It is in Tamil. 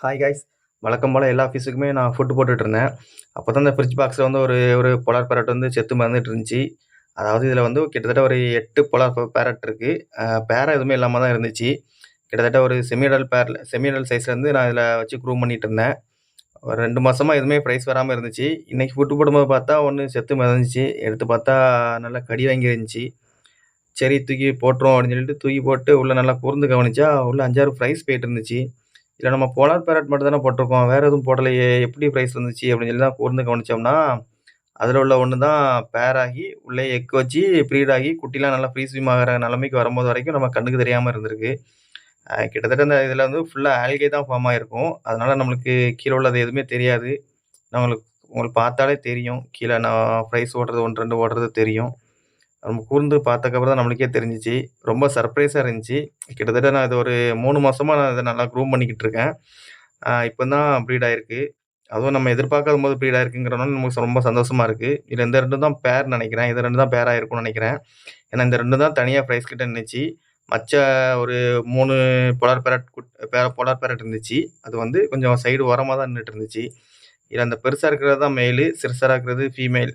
Hi guys. வழக்கம் போல எல்லா ஃபிஷ்ஷுக்குமே நான் ஃபுட் போட்டுட்ருந்தேன். அப்ப தான் இந்த ஃப்ரிட்ஜ் பாக்ஸ்ல வந்து ஒரு ஒரு போலார் பேரட் வந்து செத்து மிதந்துட்டு இருந்துச்சு. அதாவது இதில வந்து கிட்டத்தட்ட ஒரு 8 போலார் பேரட் இருக்கு. பேரா எதுவுமே இல்லாம தான் இருந்துச்சு. கிட்டத்தட்ட ஒரு செமி அடல்ட் சைஸ்லேருந்து நான் இதில வச்சு க்ரூம் பண்ணிட்டுருந்தேன். ஒரு 2 மாசமா எதுவுமே ப்ரைஸ் வராம இருந்துச்சு. இன்னைக்கு ஃபுட் போடும்போது பார்த்தா, ஒண்ணு செத்து மிதந்துச்சு. எடுத்து பார்த்தா நல்லா கடி வாங்கிருந்துச்சு. சரி தூக்கி போட்டுருவோம் அப்படின்னு சொல்லிட்டு தூக்கி போட்டு உள்ள நல்லா கூர்ந்து கவனிச்சா, உள்ள 5, 6 ஃப்ரைஸ் போயிட்டு இருந்துச்சு. இதில நம்ம போலார் பேரட் மட்டும் தானே போட்டுருக்கோம். வேற எதுவும் போடலையே! எப்படி ஃப்ரைஸ் வந்துச்சு அப்படின்னு சொல்லி தான் கூர்ந்து கவனிச்சோம்னா, அதில உள்ள ஒண்ணு தான் பேர் ஆகி உள்ளே எக் வச்சு ப்ரீட் ஆகி குட்டிலாம் நல்லா ஃப்ரீ ஸ்விம் ஆகுற நிலைமைக்கு வரும்போது வரைக்கும் நம்ம கண்ணுக்கு தெரியாம இருந்திருக்கு. கிட்டத்தட்ட இந்த இதில வந்து ஃபுல்லா ஆல்கே தான் ஃபார்ம் ஆயிருக்கும். அதனால நம்மளுக்கு கீழ உள்ளது எதுவுமே தெரியாது. உங்களுக்கு உங்களுக்கு பார்த்தாலே தெரியும். கீழ நான் ஃப்ரைஸ் ஓடுறது 1, 2 ஓடுறது தெரியும். நம்ம கூர்ந்து பார்த்ததுக்கப்புறம் தான் நம்மளுக்கே தெரிஞ்சுச்சு. ரொம்ப சர்ப்ரைஸா இருந்துச்சு. கிட்டத்தட்ட நான் இத ஒரு 3 மாசமா நான் இத நல்லா க்ரூம் பண்ணிக்கிட்டு இருக்கேன். இப்ப தான் ப்ரீட் ஆயிருக்கு. அதுவும் நம்ம எதிர்பார்க்காதபோது ப்ரீட் ஆயிருக்குங்கிறனால நமக்கு ரொம்ப சந்தோஷமா இருக்கு. இதுல இந்த 2 தான் பேர் நெனைக்கிறேன். இது 2 தான் பேரா இருக்கும்னு நெனைக்கிறேன். ஏன்னா இந்த 2 தான் தனியா பிரைஸ் கிட்ட நின்னுச்சு. மச்ச ஒரு 3 போலார் பேரட் போலார் பேரட் இருந்துச்சு. அது வந்து கொஞ்சம் சைடு ஓரமா தான் நின்னுட்டு இருந்துச்சு. இதுல அந்த பெருசா இருக்கிறது தான் மேலு, சிறுசா இருக்கிறது ஃபீமேல்.